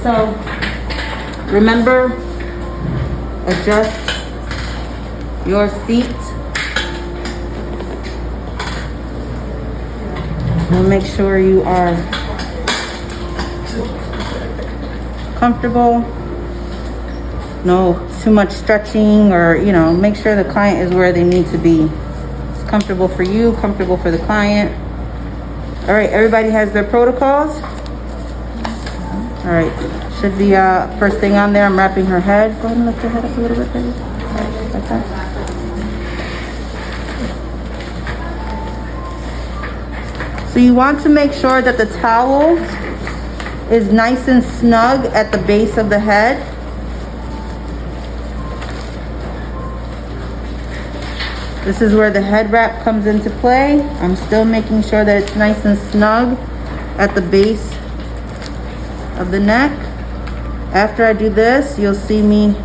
So remember, adjust your seat. And make sure you are comfortable. No too much stretching, or make sure the client is where they need to be. It's comfortable for you, comfortable for the client. All right, everybody has their protocols. All right, should be first thing on there. I'm wrapping her head. Go ahead and lift your head up a little bit, baby. Right, like that. So you want to make sure that the towel is nice and snug at the base of the head. This is where the head wrap comes into play. I'm still making sure that it's nice and snug at the base of the neck. After I do this, you'll see me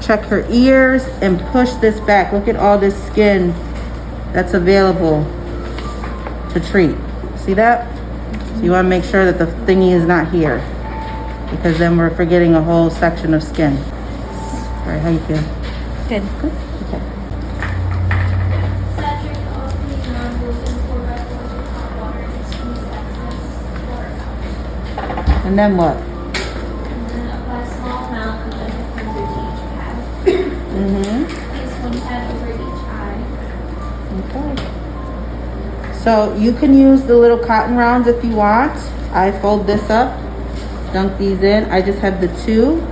check her ears and push this back. Look at all this skin that's available to treat. See that? So you want to make sure that the thingy is not here, because then we're forgetting a whole section of skin. All right, how you feel? Good. Good? Okay. And then what? And then apply a small amount of the cleanser to each pad. Place one pad over each eye. Okay. So you can use the little cotton rounds if you want. I fold this up, dunk these in. I just have the two.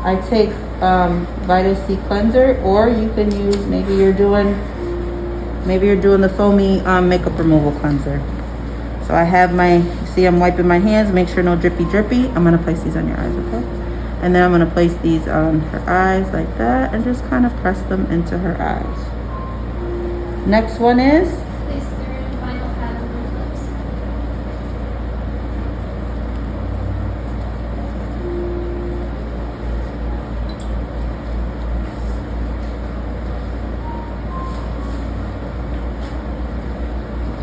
I take Vitamin C cleanser, or you can use, maybe you're doing the foamy makeup removal cleanser. So I have see I'm wiping my hands, make sure no drippy. I'm gonna place these on your eyes, okay? And then I'm gonna place these on her eyes like that, and just kind of press them into her eyes. Next one is? Place third and final pad over the lips.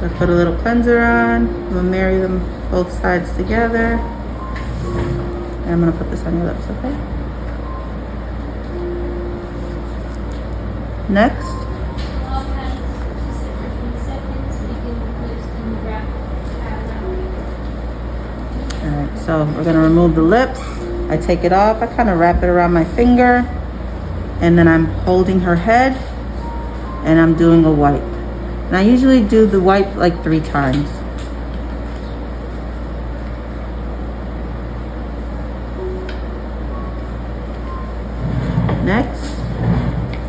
I put a little cleanser on. I'm gonna marry them both sides together. And I'm gonna put this on your lips, okay? Next. Allow pads to sit for 20 seconds. Begin with lips and wrap pad around. Alright, so we're gonna remove the lips. I take it off. I kind of wrap it around my finger. And then I'm holding her head. And I'm doing a wipe. And I usually do the wipe like 3 times. Next.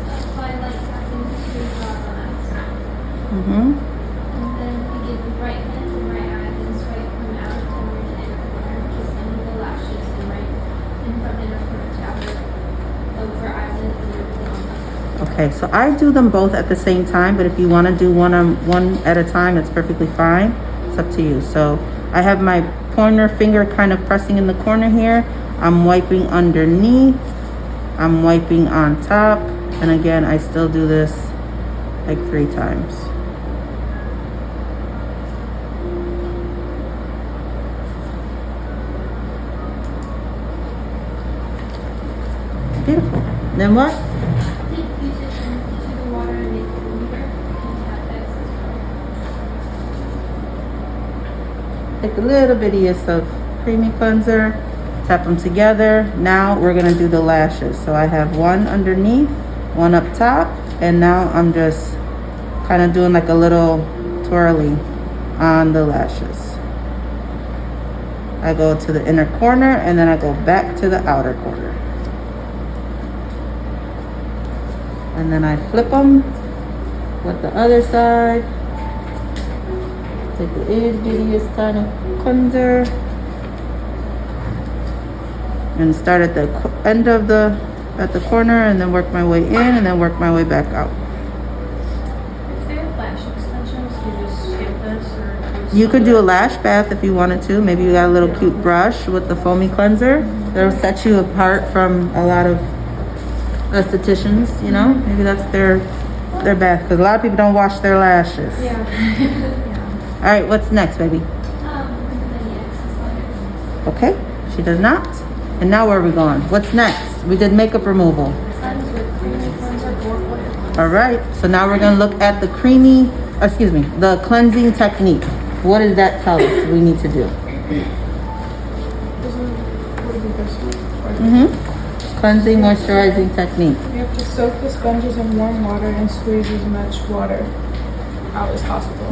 Apply light tapping to your jawbones. And then begin with right hand and right eye, then swipe from outer corner to inner corner, just under the lashes, and right in front inner corner to outer over eyelid and everything on the Okay, so I do them both at the same time, but if you want to do one at a time, that's perfectly fine. It's up to you. So I have my pointer finger kind of pressing in the corner here. I'm wiping underneath. I'm wiping on top. And again, I still do this like 3 times. Beautiful. Then what? Take Q-tips and into the water and make it smoother, and tap excess water. Take a little bittiest of creamy cleanser, tap them together. Now we're gonna do the lashes. So I have one underneath, one up top, and now I'm just kind of doing like a little twirly on the lashes. I go to the inner corner and then I go back to the outer corner. And then I flip them with the other side. Take the itty bittiest tiny cleanser and start at the end of at the corner, and then work my way in, and then work my way back out. If they have lash extensions, you just shape this, or You could do a lash bath if you wanted to. Maybe you got a little cute brush with the foamy cleanser. That'll set you apart from a lot of estheticians, you know? Maybe that's their bath, because a lot of people don't wash their lashes. Yeah. All right, what's next, baby? The excess layer. Okay, she does not. And now where are we going? What's next? We did makeup removal. All right, so now we're gonna look at the the cleansing technique. What does that tell us we need to do? Cleansing, moisturizing technique. You have to soak the sponges in warm water and squeeze as much water out as possible.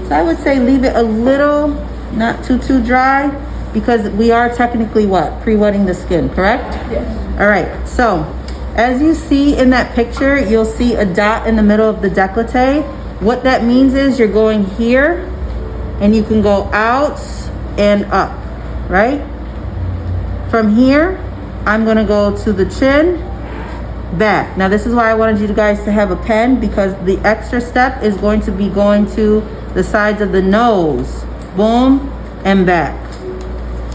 So I would say leave it a little, not too dry, because we are technically what? Pre-wetting the skin, correct? Yes. All right, so as you see in that picture, you'll see a dot in the middle of the décolleté. What that means is you're going here and you can go out and up, right? From here, I'm gonna go to the chin, back. Now this is why I wanted you guys to have a pen, because the extra step is going to be going to the sides of the nose, boom, and back.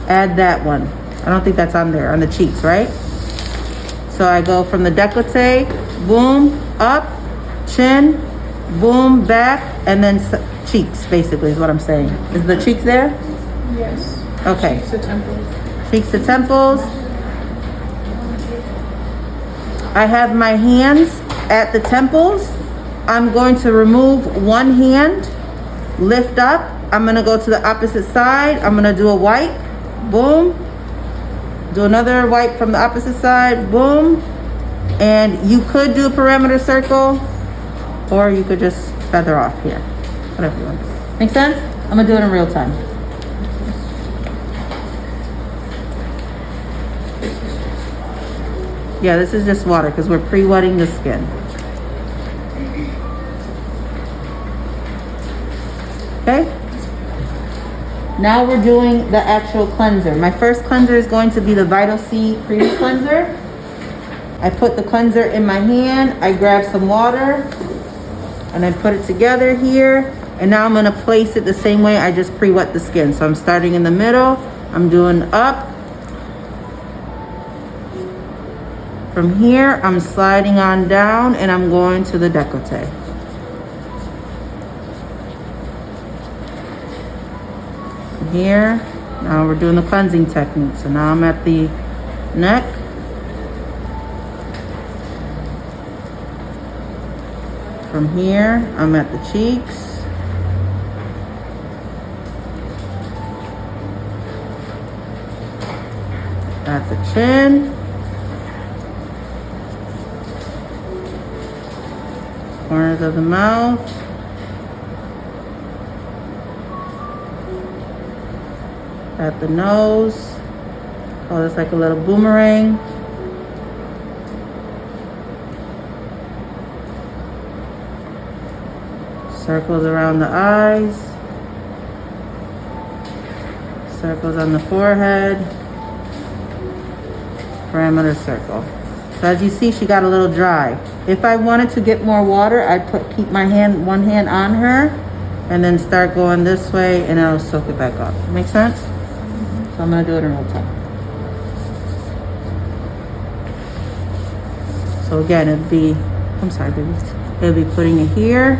Add that one. I don't think that's on there, on the cheeks, right? So I go from the décolleté, boom, up, chin, boom, back, and then cheeks, basically, is what I'm saying. Is the cheeks there? Yes. Okay. Cheeks to temples. Cheeks to temples. I have my hands at the temples. I'm going to remove one hand, lift up. I'm gonna go to the opposite side. I'm gonna do a wipe, boom. Do another wipe from the opposite side, boom. And you could do a perimeter circle, or you could just feather off here, whatever you want. Make sense? I'm gonna do it in real time. Yeah, this is just water because we're pre-wetting the skin. Okay? Now we're doing the actual cleanser. My first cleanser is going to be the Vital C Cream Cleanser. I put the cleanser in my hand, I grab some water, and I put it together here. And now I'm gonna place it the same way I just pre-wet the skin. So I'm starting in the middle, I'm doing up. From here, I'm sliding on down and I'm going to the décolleté. Here, now we're doing the cleansing technique. So now I'm at the neck. From here, I'm at the cheeks. At the chin. Corners of the mouth. At the nose. Call this like a little boomerang. Circles around the eyes. Circles on the forehead. Perimeter circle. So as you see, she got a little dry. If I wanted to get more water, I'd keep my one hand on her and then start going this way and it'll soak it back up. Make sense? So I'm gonna do it in real time. So again, it'd be, I'm sorry, babies. It'll be putting it here,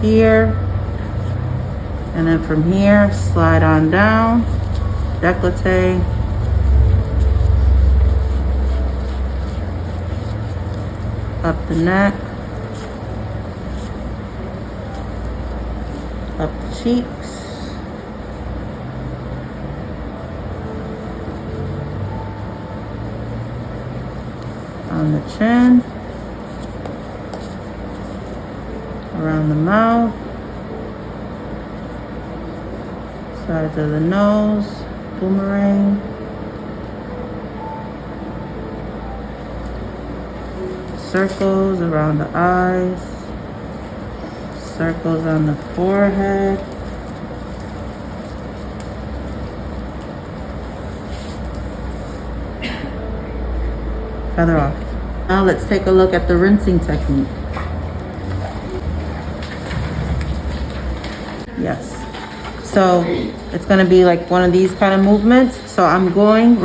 here, and then from here, slide on down, décolleté, up the neck, up the cheeks, on the chin, around the mouth, sides of the nose, boomerang, circles around the eyes, circles on the forehead, feather off. Now let's take a look at the rinsing technique. Yes. So it's gonna be like one of these kind of movements. So I'm going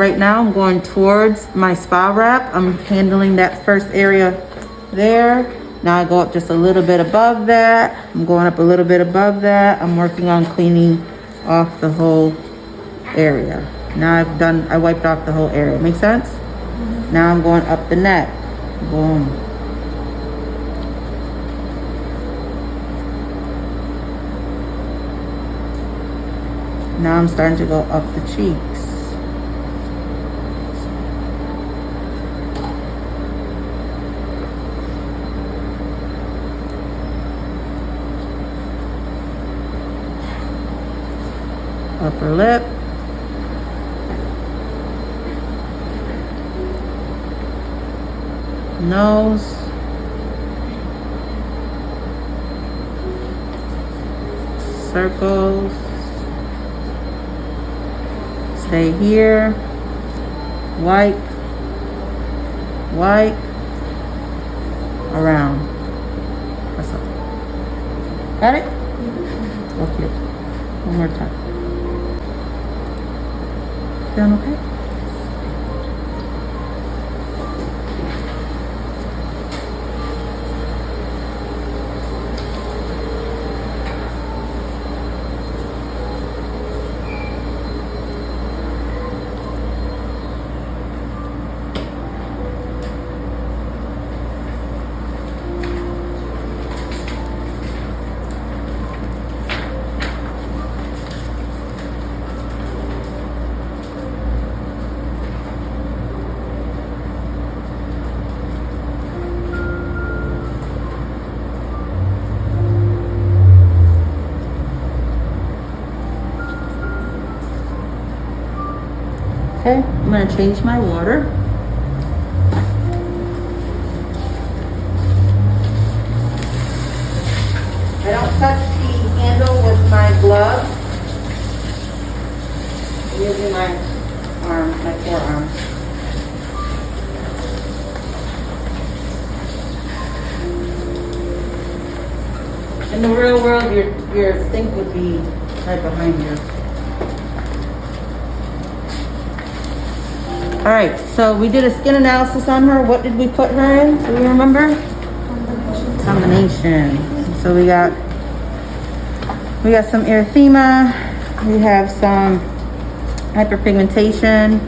towards my spa wrap. I'm handling that first area there. Now I go up just a little bit above that. I'm going up a little bit above that. I'm working on cleaning off the whole area. Now I wiped off the whole area. Make sense? Now I'm going up the neck. Boom. Now I'm starting to go up the cheeks. Upper lip. Nose. Circles. Stay here. Wipe. Wipe. Around. That's all. Got it? Okay. One more time. Feeling okay? Okay, I'm gonna change my water. I don't touch the handle with my glove. I'm using my arm, my forearm. In the real world, your sink would be right behind you. All right, so we did a skin analysis on her. What did we put her in? Do we remember? Combination. So we got some erythema. We have some hyperpigmentation.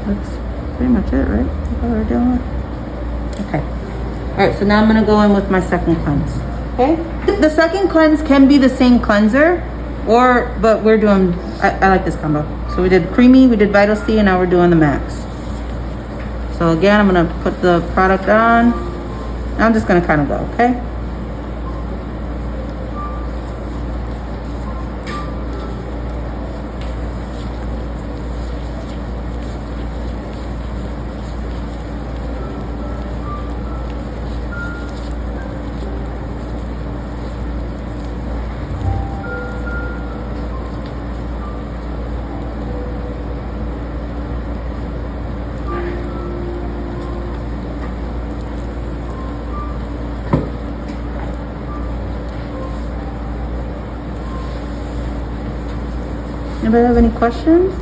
That's pretty much it, right? That's what we're doing. Okay. All right, so now I'm gonna go in with my second cleanse. Okay. The second cleanse can be the same cleanser, but we're doing. I like this combo. So we did creamy, we did Vital C, and now we're doing the max. So again, I'm gonna put the product on. I'm just gonna kind of go, okay? Anybody have any questions?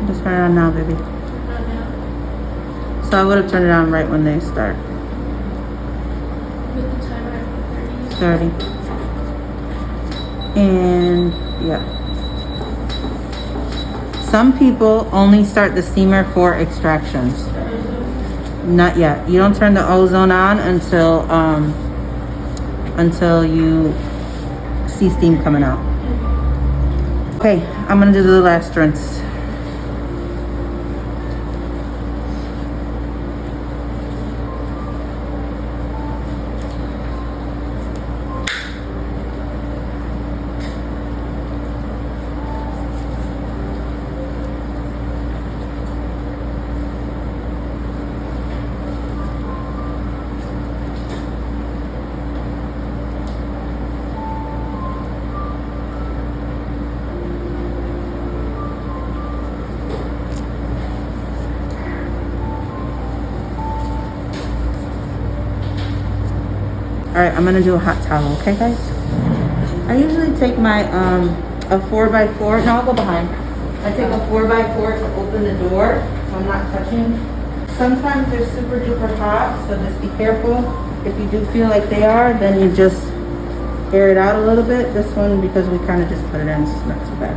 Just turn it on now, baby. So I would have turned it on right when they start. With the timer at 30. 30. And yeah. Some people only start the steamer for extractions. Not yet. You don't turn the ozone on until you see steam coming out. Okay, I'm gonna do the last rinse. right, I'm gonna do a hot towel, okay guys? I usually take my, a 4x4, no, I'll go behind. I take a 4x4 to open the door, so I'm not touching. Sometimes they're super duper hot, so just be careful. If you do feel like they are, then you just air it out a little bit. This one, because we kind of just put it in, it's not too bad.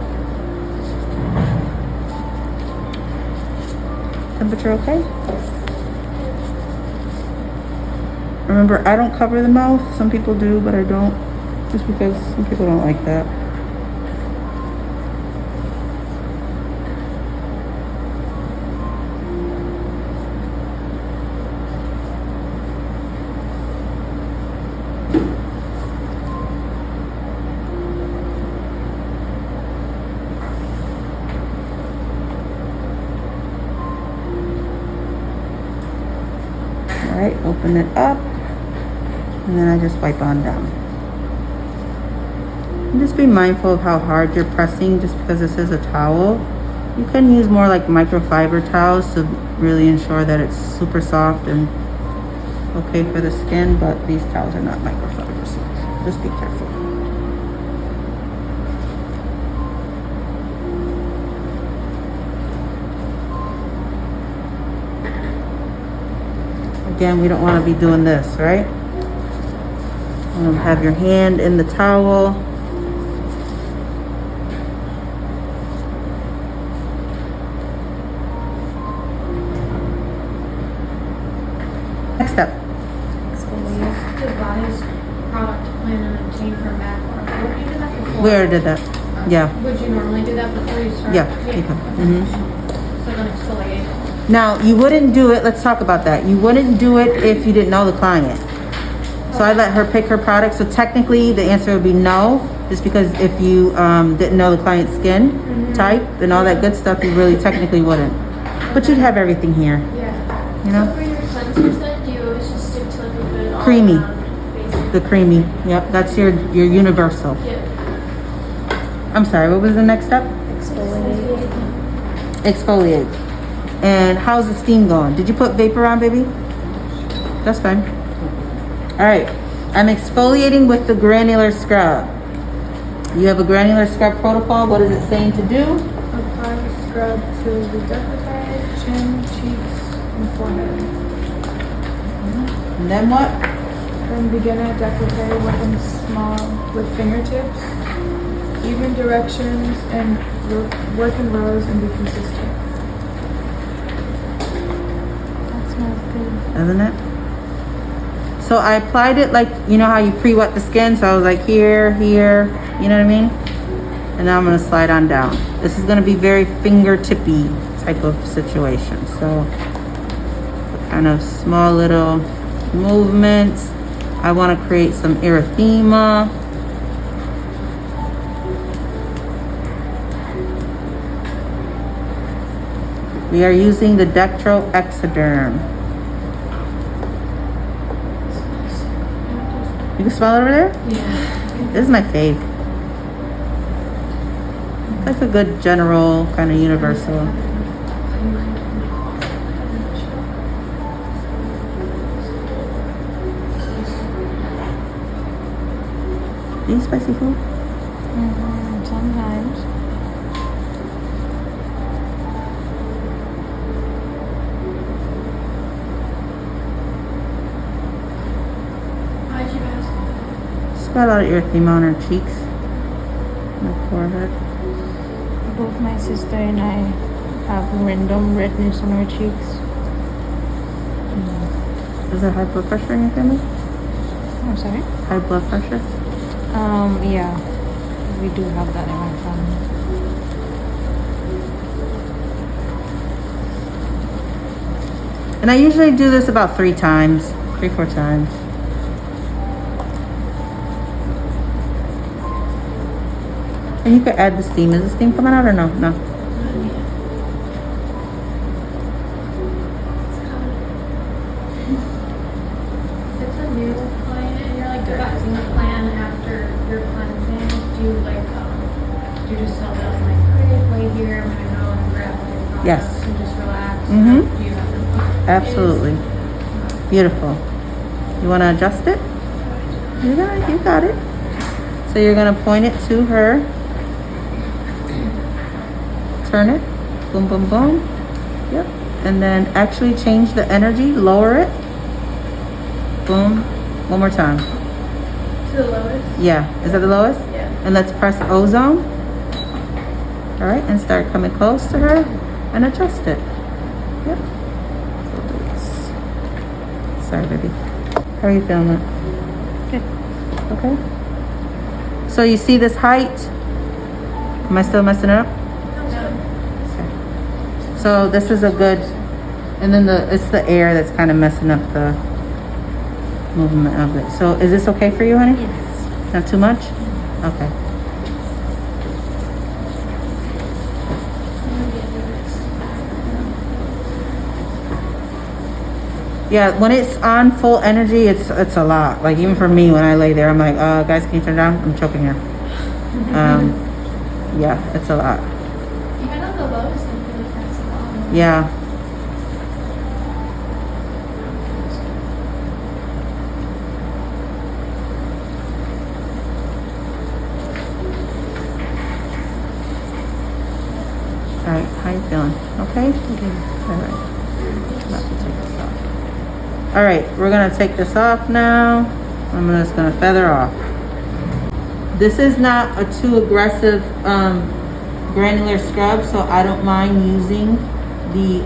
Temperature okay? Remember, I don't cover the mouth. Some people do, but I don't. Just because some people don't like that. Alright, open it up. And then I just wipe on down. And just be mindful of how hard you're pressing just because this is a towel. You can use more like microfiber towels to really ensure that it's super soft and okay for the skin, but these towels are not microfiber, so just be careful. Again, we don't want to be doing this, right? You want to have your hand in the towel. Next step. Devised product plan and obtain from MAC. Would you do that before? We already did that. Yeah. Would you normally do that before you start? Yeah, you can. Mm-hmm. So then exfoliate. Now, you wouldn't do it, let's talk about that. You wouldn't do it if you didn't know the client. So I let her pick her product. So technically the answer would be no, just because if you didn't know the client's skin type and all that good stuff, you really technically wouldn't. But you'd have everything here, Yeah. you know? So for your cleansers then, do you always just stick to like a good all Creamy. around basic? The creamy, yep, that's your universal. Yeah. I'm sorry, what was the next step? Exfoliate. And how's the steam going? Did you put vapor on, baby? That's fine. All right, I'm exfoliating with the granular scrub. You have a granular scrub protocol. What is it saying to do? Apply scrub to the decollete, chin, cheeks, and forehead. And then what? Then begin at decollete with fingertips, even directions, and work in rows and be consistent. That smells good. Doesn't it? So I applied it like, you know how you pre-wet the skin? So I was like here, here, you know what I mean? And now I'm gonna slide on down. This is gonna be very fingertippy type of situation. So kind of small little movements. I wanna create some erythema. We are using the Dectro Exoderm. You can smell it over there? Yeah. This is my fave. That's a good general, kind of universal. Do you eat spicy food? Sometimes. Why'd you ask? Just got a lot of erythema on her cheeks, my forehead. Both my sister and I have random redness on our cheeks. Is there high blood pressure in your family? I'm sorry? High blood pressure? Yeah. We do have that in my family. And I usually do this about 3 times, 3-4 times. And you could add the steam. Is the steam coming out or no? No. If it's a new client and you're like devising a plan after your cleansing, do you like do you just tell them like, okay, wait here, I'm gonna go and grab my products Yes. and just relax? Mhm. Or do you have them? Absolutely. Beautiful. You want to adjust it? You got it. So you're gonna point it to her. Turn it. Boom, boom, boom. Yep. And then actually change the energy, lower it. Boom. One more time. To the lowest? Yeah. Is that the lowest? Yeah. And let's press ozone. All right, and start coming close to her and adjust it. Yep. We'll do this. Sorry, baby. How are you feeling it? Good. Okay. So you see this height? Am I still messing it up? Okay. So this is a good, and then it's the air that's kind of messing up the movement of it. So is this okay for you, honey? Yes. Not too much? Okay. Yeah, when it's on full energy, it's a lot. Like even for me, when I lay there, I'm like, guys, can you turn down? I'm choking here. Yeah, it's a lot. Even on the lowest, I feel like that's a lot. Yeah. All right, how you feeling? Okay? All right. About to take this off. All right, we're gonna take this off now. I'm just gonna feather off. This is not a too aggressive granular scrub, so I don't mind using the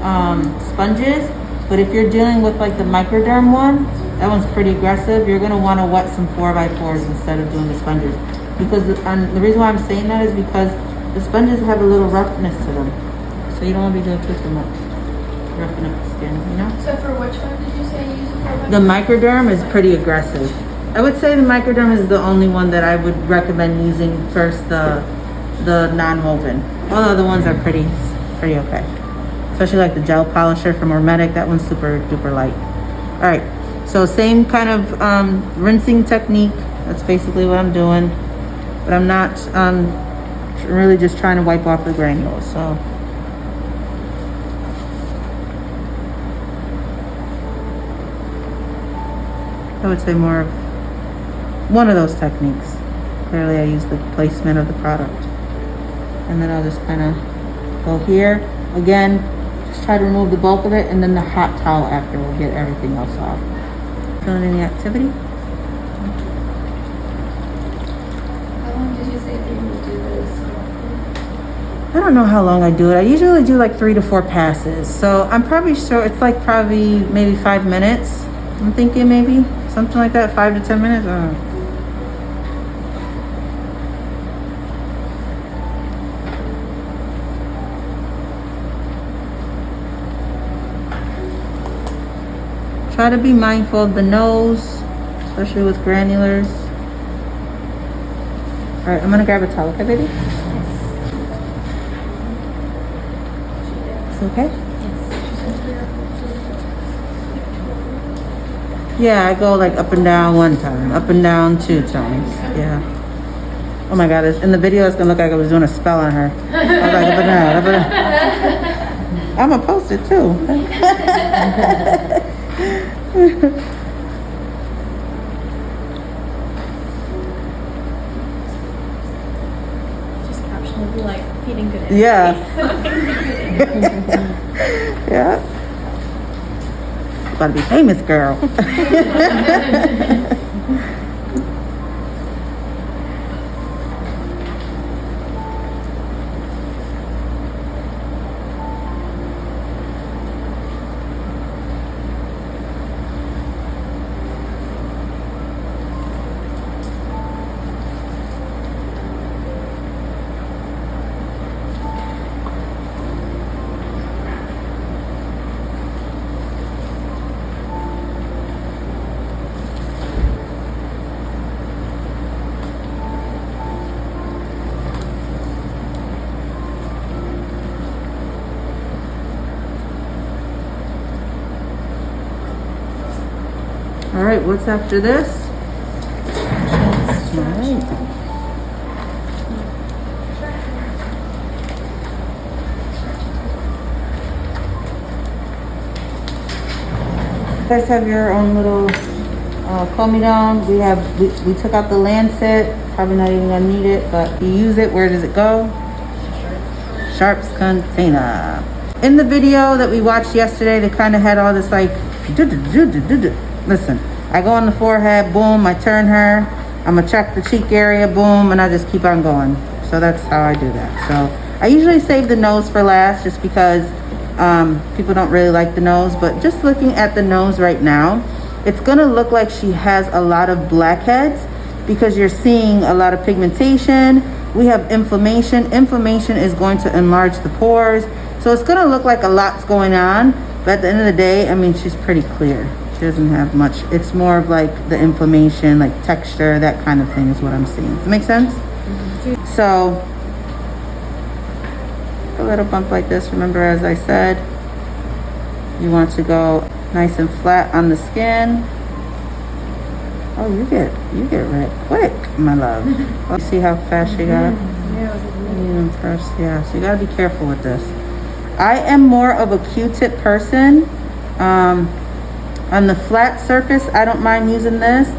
sponges. But if you're dealing with like the microderm one, that one's pretty aggressive. You're gonna wanna wet some 4x4s instead of doing the sponges. Because the reason why I'm saying that is because the sponges have a little roughness to them. So you don't wanna be doing too much. Roughing up the skin, you know? So for which one did you say you use it for? The microderm is pretty aggressive. I would say the microderm is the only one that I would recommend using first, the non-woven. All the other ones are pretty okay. Especially like the gel polisher from Hermetic, that one's super duper light. All right, so same kind of rinsing technique. That's basically what I'm doing. But I'm not really just trying to wipe off the granules, so. I would say more of one of those techniques. Clearly I use the placement of the product. And then I'll just kind of go here. Again, just try to remove the bulk of it, and then the hot towel after will get everything else off. Feeling any activity? How long did you say that you would do this? I don't know how long I do it. I usually do like 3 to 4 passes. So I'm probably sure it's like probably maybe 5 minutes. I'm thinking maybe something like that, 5 to 10 minutes. Try to be mindful of the nose, especially with granulars. All right, I'm gonna grab a towel, okay, baby? It's okay? Yeah, I go like up and down 1 time, up and down 2 times. Yeah. Oh my God, in the video it's gonna look like I was doing a spell on her. I was like up and down, up and down. I'm gonna post it too. Just caption would be like feeding good energy. Yeah. Yeah. About to be famous, girl. All right, what's after this? All right. You guys have your own little Comedone, we took out the lancet. Probably not even gonna need it, but you use it. Where does it go? Sharps container. In the video that we watched yesterday, they kind of had all this like, listen, I go on the forehead, boom, I turn her. I'm gonna check the cheek area, boom, and I just keep on going. So that's how I do that. So I usually save the nose for last just because people don't really like the nose, but just looking at the nose right now, it's gonna look like she has a lot of blackheads because you're seeing a lot of pigmentation. We have inflammation. Inflammation is going to enlarge the pores. So it's gonna look like a lot's going on, but at the end of the day, I mean, she's pretty clear. She doesn't have much. It's more of like the inflammation, like texture, that kind of thing is what I'm seeing. Does it make sense? So a little bump like this, remember, as I said, you want to go nice and flat on the skin. Oh, you get red quick, my love. You see how fast she got? Even first, yeah. So you gotta be careful with this. I am more of a Q-tip person. On the flat surface, I don't mind using this,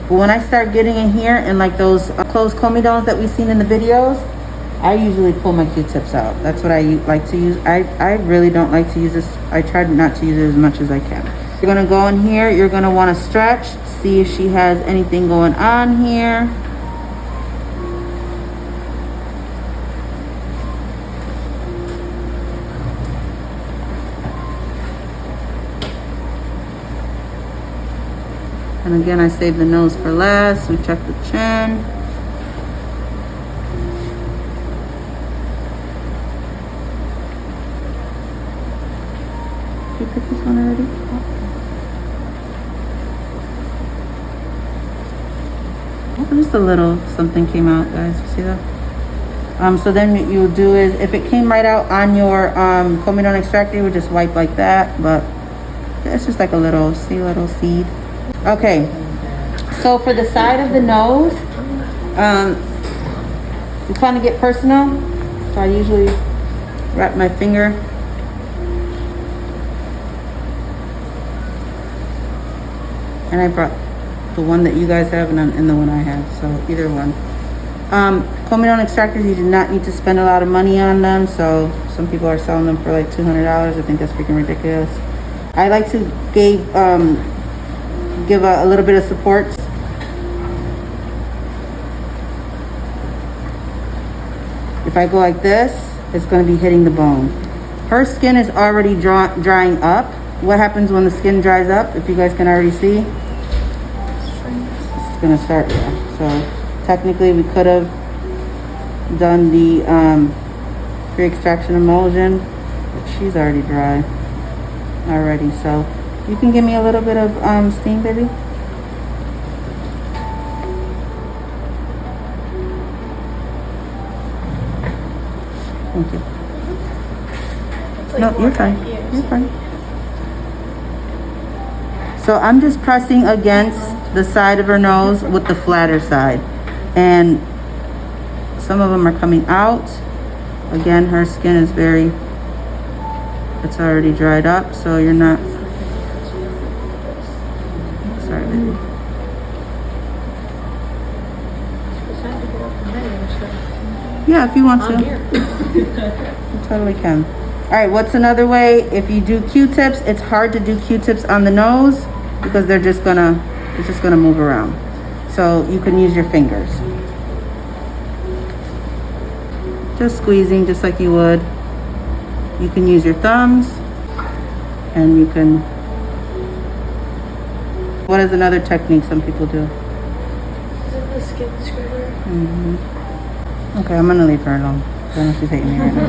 but when I start getting in here and like those closed comedones that we've seen in the videos, I usually pull my Q-tips out. That's what I like to use. I really don't like to use this. I try not to use it as much as I can. You're gonna go in here, you're gonna wanna stretch, see if she has anything going on here. And again, I save the nose for last. We check the chin. Did you pick this one already? Oh, just a little something came out, guys. You see that? So then what you'll do is, if it came right out on your comedone extractor, you would just wipe like that. But it's just like a little, see, little seed. Okay, so for the side of the nose, we kind of get personal. So I usually wrap my finger. And I brought the one that you guys have and the one I have, so either one. Comedone extractors, you do not need to spend a lot of money on them. So some people are selling them for like $200. I think that's freaking ridiculous. I like to give a little bit of support. If I go like this, it's going to be hitting the bone. Her skin is already drying up. What happens when the skin dries up? If you guys can already see, it's going to start there. So technically we could have done the pre-extraction emulsion, but she's already dry already. So you can give me a little bit of steam, baby. Thank you. Like No, you're fine. You're fine. So I'm just pressing against the side of her nose with the flatter side. And some of them are coming out. Again, her skin is it's already dried up, so you're not. Sorry, baby. Yeah, if you want to. You totally can. All right, what's another way? If you do Q-tips, it's hard to do Q-tips on the nose because it's just gonna move around. So you can use your fingers. Just squeezing just like you would. You can use your thumbs and you can. What is another technique some people do? Is it the skin scrubber? Mm-hmm. Okay, I'm gonna leave her alone. I don't know if she's hating me right now.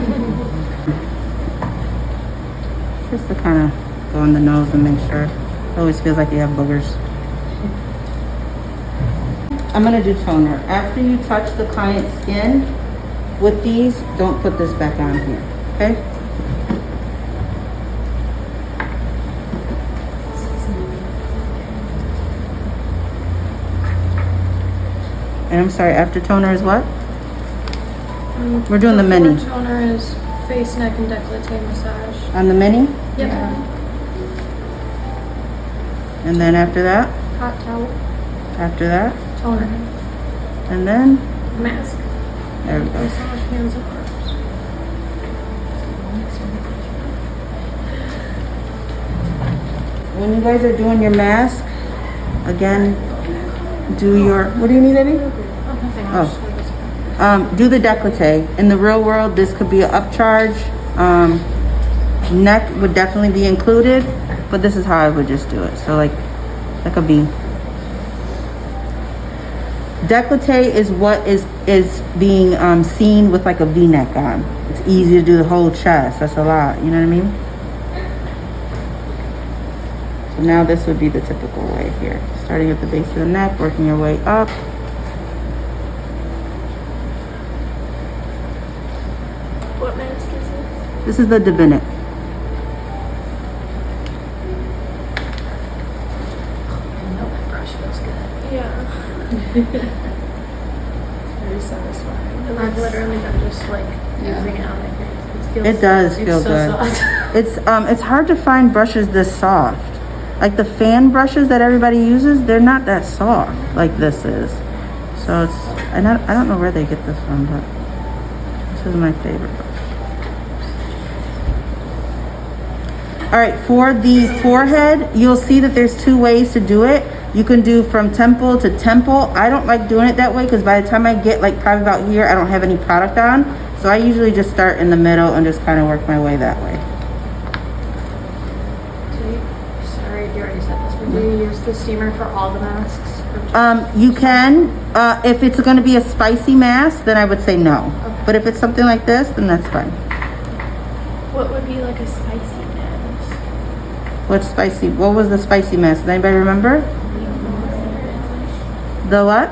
Just to kind of go on the nose and make sure. It always feels like you have boogers. I'm gonna do toner. After you touch the client's skin with these, don't put this back on here, okay? And I'm sorry, after toner is what? We're doing the mini. Toner is face, neck, and décolleté massage. On the mini? Yep. And then after that? Hot towel. After that, Toner. and then, Mask. there we go. Massage hands and arms. When you guys are doing your mask, again, do your, what do you need, Eddie? Do the décolleté. In the real world, this could be an upcharge. Neck would definitely be included, but this is how I would just do it. So like a V. Décolleté is what is being seen with like a V-neck on. It's easy to do the whole chest. That's a lot. You know what I mean? So now this would be the typical way here. Starting at the base of the neck, working your way up. What mask is this? This is the Divinic. Yeah. Very satisfying. And I've literally been just like using it on my face. It does feel so good. soft. It's hard to find brushes this soft. Like the fan brushes that everybody uses, they're not that soft like this is. So it's, and I don't know where they get this from, but this is my favorite brush. All right, for the forehead, you'll see that there's two ways to do it. You can do from temple to temple. I don't like doing it that way because by the time I get like probably about here, I don't have any product on. So I usually just start in the middle and just kind of work my way that way. Sorry, you already said this, but do you use the steamer for all the masks? Or just- You can, if it's gonna be a spicy mask, then I would say no. Okay. But if it's something like this, then that's fine. What would be like a spicy mask? What's spicy? What was the spicy mask? Does anybody remember? The what?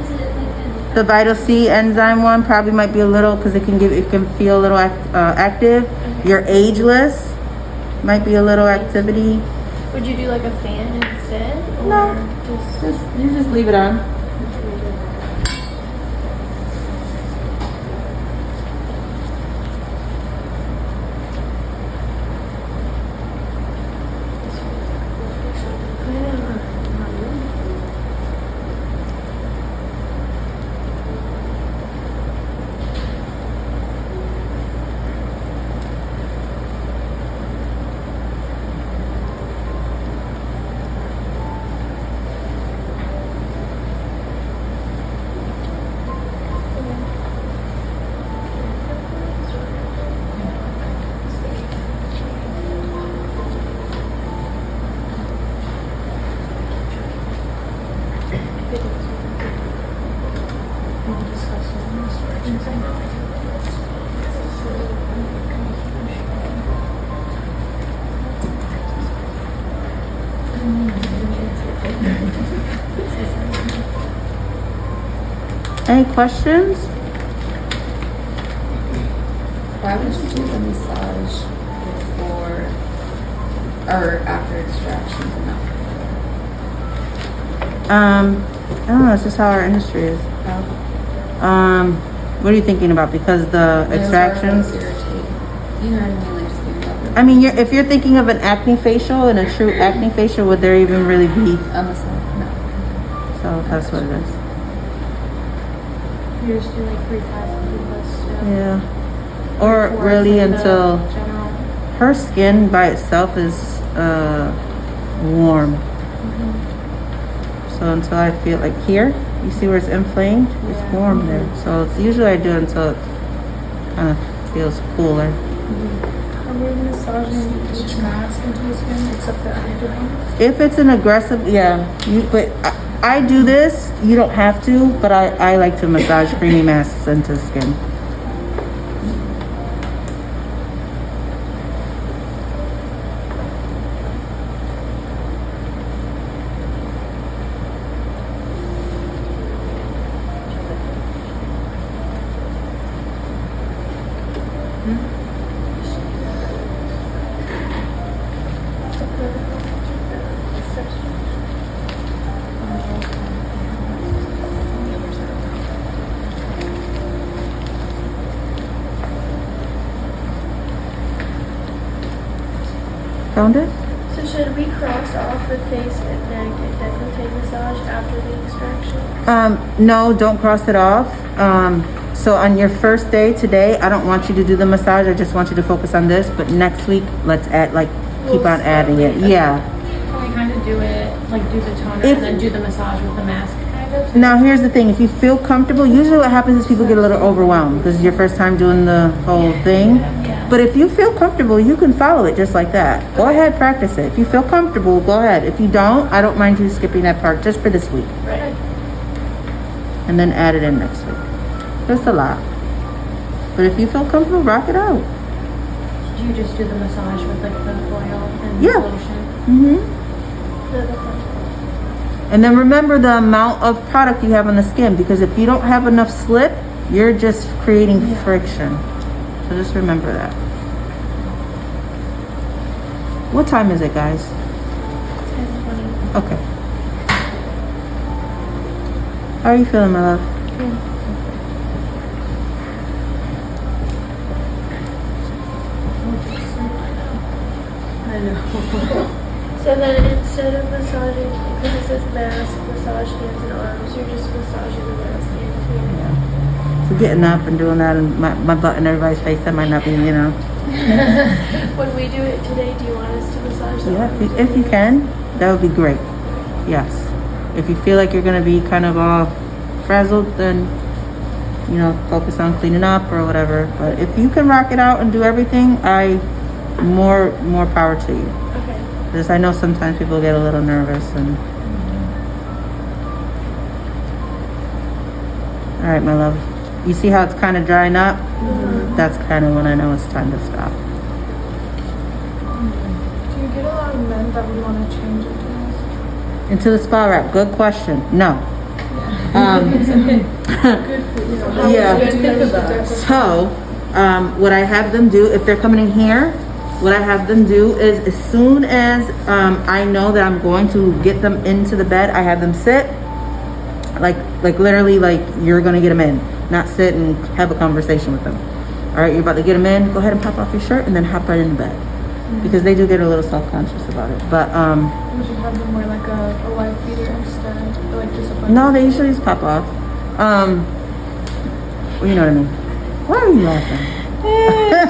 Is it like The Vital C enzyme one probably might be a little, because it can feel a little active. Your Ageless might be a little activity. Would you do like a fan instead? Or No. Just You just leave it on. Any questions? Why would you do the massage before or after extractions and I don't know, it's just how our industry is. What are you thinking about? Because the extractions? You know what I mean? Like just being up I mean, if you're thinking of an acne facial and a true acne facial, would there even really be? on the side. No. So that's what it is. you just do like 3 passes with this. Yeah. Or Before really it's like the until general. her skin by itself is warm. So until I feel like here, you see where it's inflamed? It's warm there. So it's usually I do it until it kind of feels cooler. Are we massaging each mask into the skin except the active ones? If it's an aggressive, yeah. But I do this. You don't have to, but I like to massage creamy masks into skin. Found it? So Should we cross off the face and neck and décolleté massage after the extraction? No, don't cross it off. So on your first day today, I don't want you to do the massage. I just want you to focus on this. But next week, let's add, like, keep on adding it. Yeah. Can we kind of do it, like do the toner If- and then do the massage with the mask kind of? Now, here's the thing. If you feel comfortable, usually what happens is people get a little overwhelmed because it's your first time doing the whole thing. But if you feel comfortable, you can follow it just like that. Go ahead, practice it. If you feel comfortable, go ahead. If you don't, I don't mind you skipping that part just for this week. Right. And then add it in next week. Just a lot. But if you feel comfortable, rock it out. Do you just do the massage with like the oil and Yeah. lotion? Mm-hmm. And then remember the amount of product you have on the skin, because if you don't have enough slip, you're just creating friction. So just remember that. What time is it, guys? 10:20. Okay. How are you feeling, my love? I know. So then instead of massaging, because it says mask, massage hands and arms, you're just massaging the mask hands here. Yeah. So getting up and doing that and my butt in everybody's face, that might not be, you know. When we do it today, do you want us to massage the Yeah, arms? if you can, that would be great. Yes. If you feel like you're gonna be kind of all frazzled, then, you know, focus on cleaning up or whatever. But if you can rock it out and do everything, more power to you. Okay. Because I know sometimes people get a little nervous and. All right, my love. You see how it's kind of drying up? That's kind of when I know it's time to stop. Do you get a lot of men that would want to change it to this? Into the spa wrap. Good question. No. Yeah. So, what I have them do, if they're coming in here, what I have them do is as soon as I know that I'm going to get them into the bed, I have them sit, like literally like you're gonna get them in, not sit and have a conversation with them. All right, you're about to get them in, go ahead and pop off your shirt and then hop right in the bed. Because they do get a little self-conscious about it. But, We should have them wear like a wife beater instead, or like just a bunch no, of- they usually just pop off. Well, you know what I mean. Why are you laughing?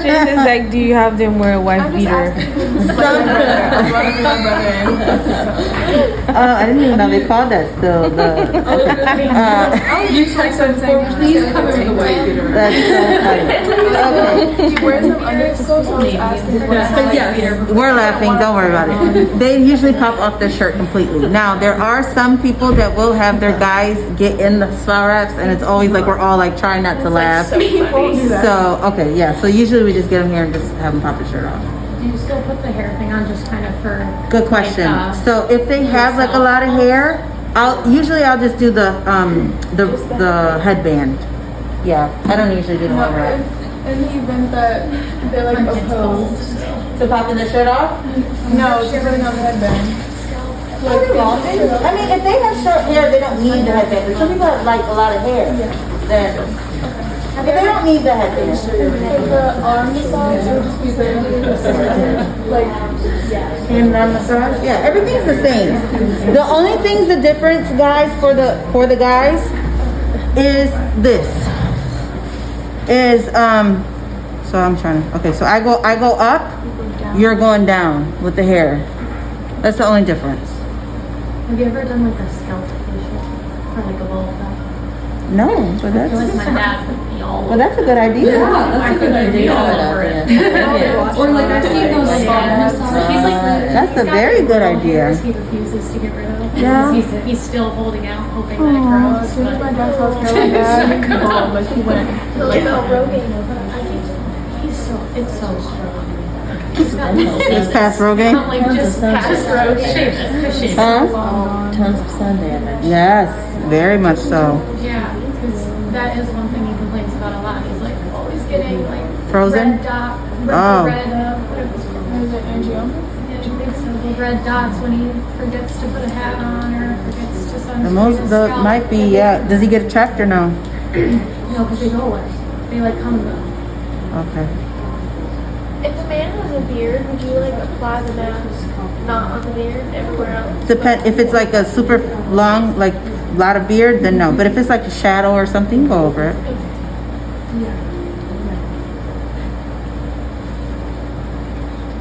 Jason's like, do you have them wear a wife I'm just beater? asking. I'm running my brother in. I didn't even know they called that still. You text them saying, please come with the white beater. That's so funny. He wears them under his clothes, so I was asking for Yes, we're laughing. Don't worry about it. They usually pop off their shirt completely. Now, there are some people that will have their guys get in the spa wraps, and it's always like we're all like trying not to laugh. So, okay, yeah. So usually we just get them here and just have them pop the shirt off. Do you still put the hair thing on just kind of for? Good question. Like, So if they have like a lot of hair, I'll just do the headband. Yeah, I don't usually do the whole wrap. In the event that they're like opposed. So popping the shirt off? No, she's putting on the headband. I mean, if they have short hair, they don't need the headband. But some people have like a lot of hair. Then, but they don't need the headband. For the arm massage, it would just be the like, And arm massage? Yeah, everything's the same. The only thing's the difference, guys, for the guys is this. So I'm trying to, okay, so I go up, you're going down with the hair. That's the only difference. Have you ever done like a scalp facial for like a bowl cut? No, but I feel like that's, my dad would be all well, that's a good idea. I think he'd be all over it. Or like I've seen those spa massages. He's like, That's a he's got very like good little idea. hairs He refuses to get rid of. Yeah. He's still holding out, hoping that it as grows. soon as my But dad's house hair like that, like he went. Like Rogaine, I think he's so, it's so strong. It's past Rogaine? I'm like, just past road, shave it, Huh? Tons of sun damage. Yes, very much so. Yeah, because that is one thing he complains about a lot. He's like always getting like Frozen? red dot, Oh. whatever it's called. Is it angioma? Yeah, I think so. The red dots when he forgets to put a hat on or forgets to sunscreen The most, his the, scalp. might be, yeah. Does he get it checked or no? No, because they go away. They like come and go. Okay. If a man has a beard, would you like apply the mask not on the beard, everywhere else? Depend if it's like a super long, like lot of beard, then no. But if it's like a shadow or something, go over it.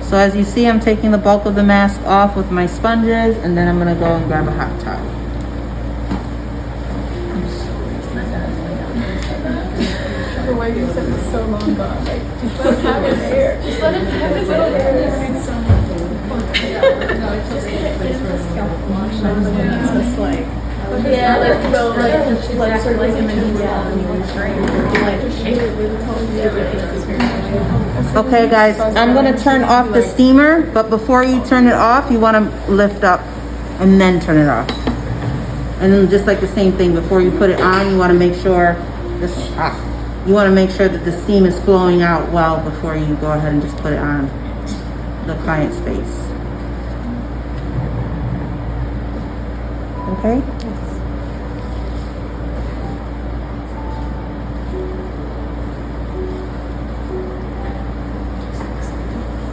So as you see, I'm taking the bulk of the mask off with my sponges, and then I'm gonna go and grab a hot towel. The way you said it's so long gone. Like, just let him have his hair. Just let him have his little hair. It's just like, Yeah, like no, like Blood circulation and Okay guys, I'm gonna turn off the steamer, but before you turn it off, you wanna lift up and then turn it off. And then just like the same thing, before you put it on, you wanna make sure you wanna make sure that the steam is flowing out well before you go ahead and just put it on the client's face. Okay?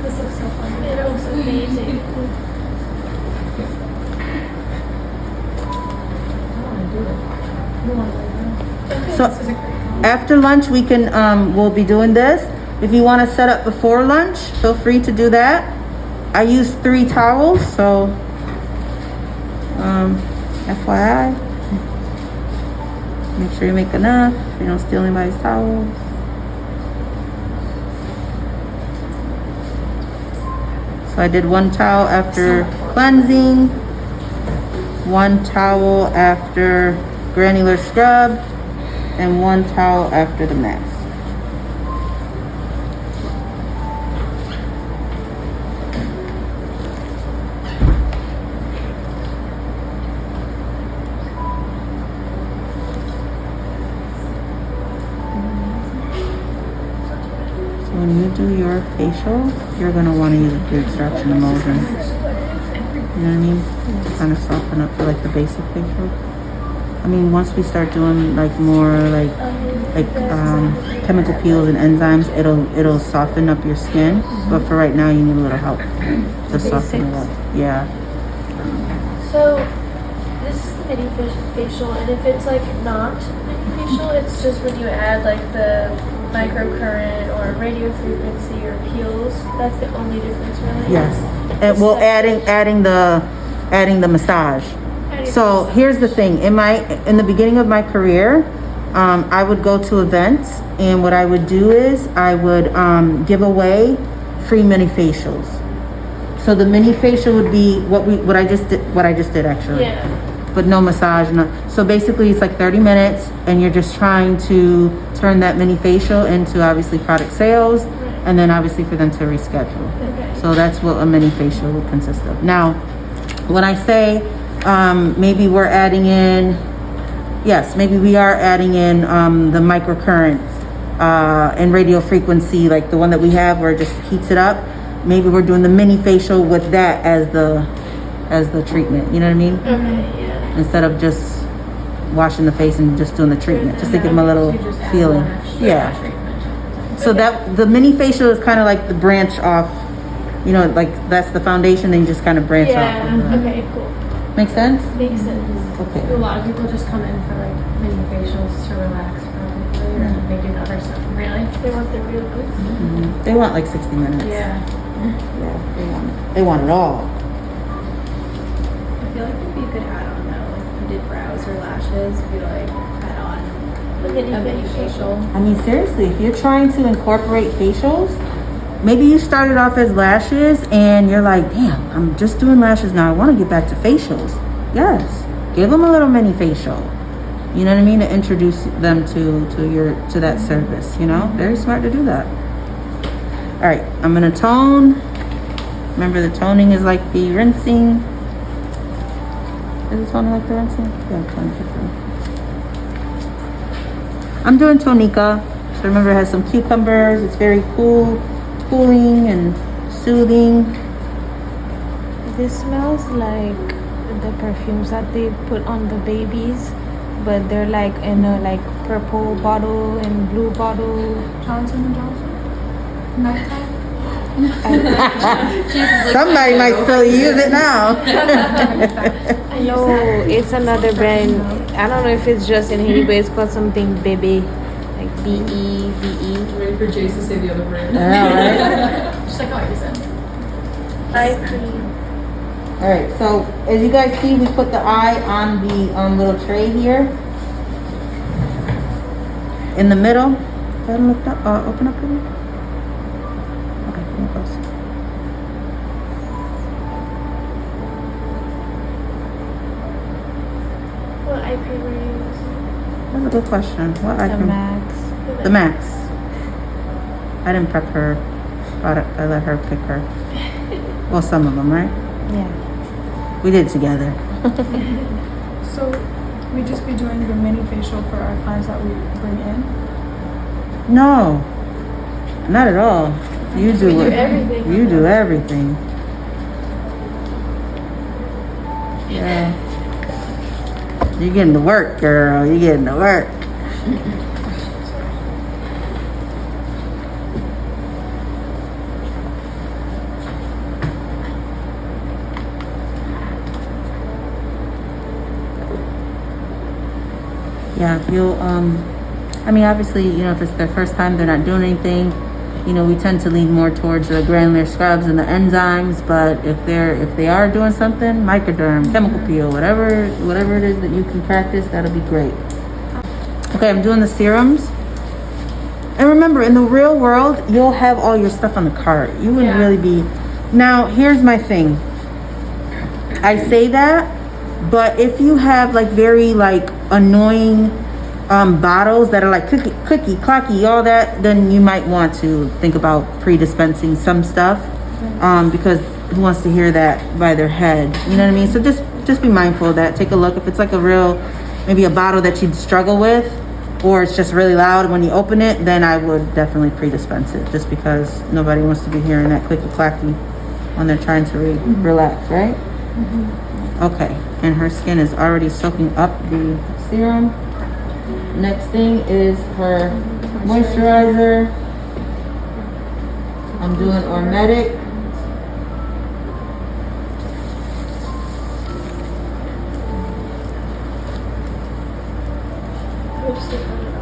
this looks so fun. It looks amazing. So after lunch, we can, we'll be doing this. If you want to set up before lunch, feel free to do that. I use 3 towels, so FYI. Make sure you make enough. You don't steal anybody's towels. So I did 1 towel after cleansing, 1 towel after granular scrub, and 1 towel after the mask. So when you do your facial, you're going to want to use a pre-extraction emulsion. You know what I mean? To kind of soften up for like the basic facial. I mean, once we start doing like more like chemical peels and enzymes, it'll soften up your skin. But for right now, you need a little help to soften it up. Yeah. So this is the mini facial, and if it's like not mini facial, it's just when you add like the microcurrent or radio frequency or peels. That's the only difference, really. Yes. And well, adding the massage. So here's the thing. In the beginning of my career, I would go to events, and what I would do is I would give away free mini facials. So the mini facial would be what I just did actually. Yeah. But no massage. So basically it's like 30 minutes, and you're just trying to turn that mini facial into obviously product sales, and then obviously for them to reschedule. Okay. So that's what a mini facial would consist of. Now, when I say maybe we're adding in, yes, maybe we are adding in the microcurrent and radio frequency, like the one that we have where it just heats it up. Maybe we're doing the mini facial with that as the treatment. You know what I mean? Okay. Yeah. Instead of just washing the face and just doing the treatment, just to give them a little feeling. Yeah. So that the mini facial is kind of like the branch off. You know, like that's the foundation, then you just kind of branch off. Yeah. Okay. Cool. Make sense? Makes sense. Okay. A lot of people just come in for like mini facials to relax probably, or they do other stuff. Really? They want the real goods. Mhm. They want like 60 minutes. Yeah. Yeah, they want it all. I feel like it'd be a good add-on though. Like if you did brows or lashes, we like add on The mini a mini facial. facial. I mean, seriously, if you're trying to incorporate facials, maybe you started off as lashes and you're like, damn, I'm just doing lashes now. I want to get back to facials. Yes, give them a little mini facial. You know what I mean? To introduce them to that service. You know, very smart to do that. All right, I'm gonna tone. Remember, the toning is like the rinsing. Is the toning like the rinsing? Yeah, toning like the rinsing. I'm doing Tonica. So remember, it has some cucumbers. It's very cooling and soothing. This smells like the perfumes that they put on the babies, but they're like in a like purple bottle and blue bottle. Johnson & Johnson? Nighttime? Somebody might still use it now. I know it's another brand. I don't know if it's just in Haiti, but it's called something Bebe, like BEBE. Ready for Jace to say the other brand? Yeah, right? Just like what you said. Eye cream. All right, so as you guys see, we put the eye on the little tray here. In the middle. Go ahead and lift up, open up for me. Okay, come close. What eye cream are you using? That's a good question. What eye The cream? Max. The Max. I didn't prep her. I let her pick her. Well, some of them, right? Yeah. We did together. So we just be doing the mini facial for our clients that we bring in. No, not at all. You do do it. everything. You do everything. Yeah. You're getting to work, girl. You're getting to work. Yeah, you'll, I mean, obviously, you know, if it's their first time, they're not doing anything, you know, we tend to lean more towards the granular scrubs and the enzymes, but if they are doing something, microderm, chemical peel, whatever it is that you can practice, that'll be great. Okay, I'm doing the serums. And remember, in the real world, you'll have all your stuff on the cart. You wouldn't really be, now, here's my thing. I say that, but if you have like very like annoying bottles that are like clicky, clacky, all that, then you might want to think about pre-dispensing some stuff, because who wants to hear that by their head? You know what I mean? So just be mindful of that. Take a look. If it's like a real, maybe a bottle that you'd struggle with, or it's just really loud when you open it, then I would definitely pre-dispense it, just because nobody wants to be hearing that clicky, clacky when they're trying to relax, right? Okay, and her skin is already soaking up the serum. Next thing is her moisturizer. I'm doing Ormetic. Lipstick on it.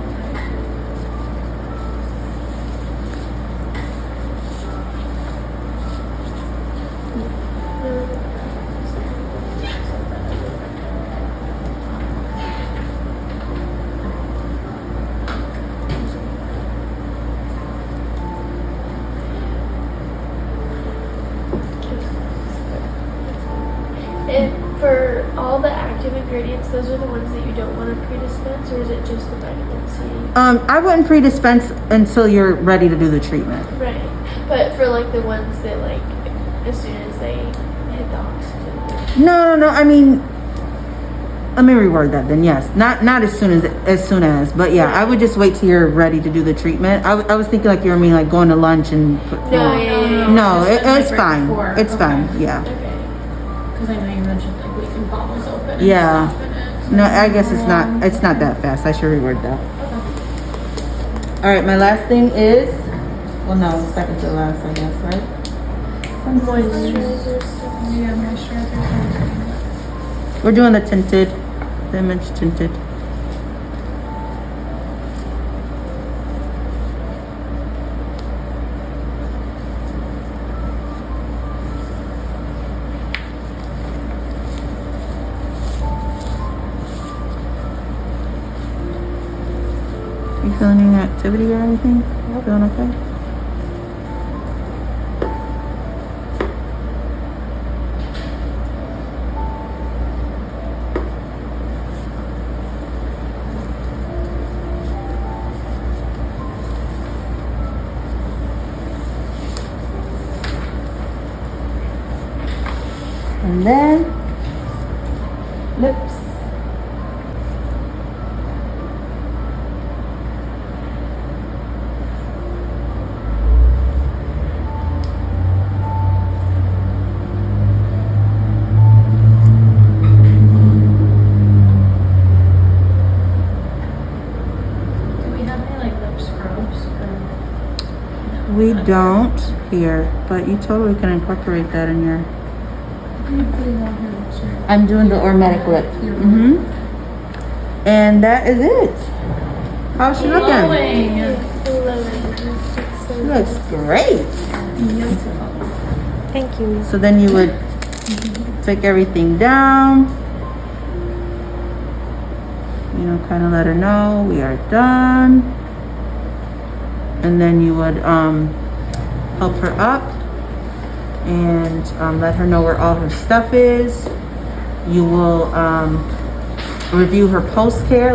And for all the active ingredients, those are the ones that you don't want to pre-dispense, or is it just the vitamin C? I wouldn't pre-dispense until you're ready to do the treatment. Right. But for like the ones that like, as soon as they hit the oxygen. No. I mean, let me reword that then. Yes, not as soon as, but yeah, I would just wait till you're ready to do the treatment. I was thinking like you were mean like going to lunch and No, it's fine. It's fine. Yeah. Okay. Because I know you mentioned like leaving bottles open. and Yeah. stuff in it, so- No, I guess it's not that fast. I should reword that. All right, my last thing is, well, no, second to last, I guess, right? Moisturizer. Yeah, moisturizer. We're doing the tinted, the image tinted. You feeling any activity or anything? Feeling okay? And then lips. Do we have any like lip scrubs? Or... We don't here, but you totally can incorporate that in your. I'm doing the Ormetic lip. And that is it. How's she looking? She looks great. Thank you. So then you would take everything down. You know, kind of let her know we are done. And then you would help her up and let her know where all her stuff is. You will review her post care.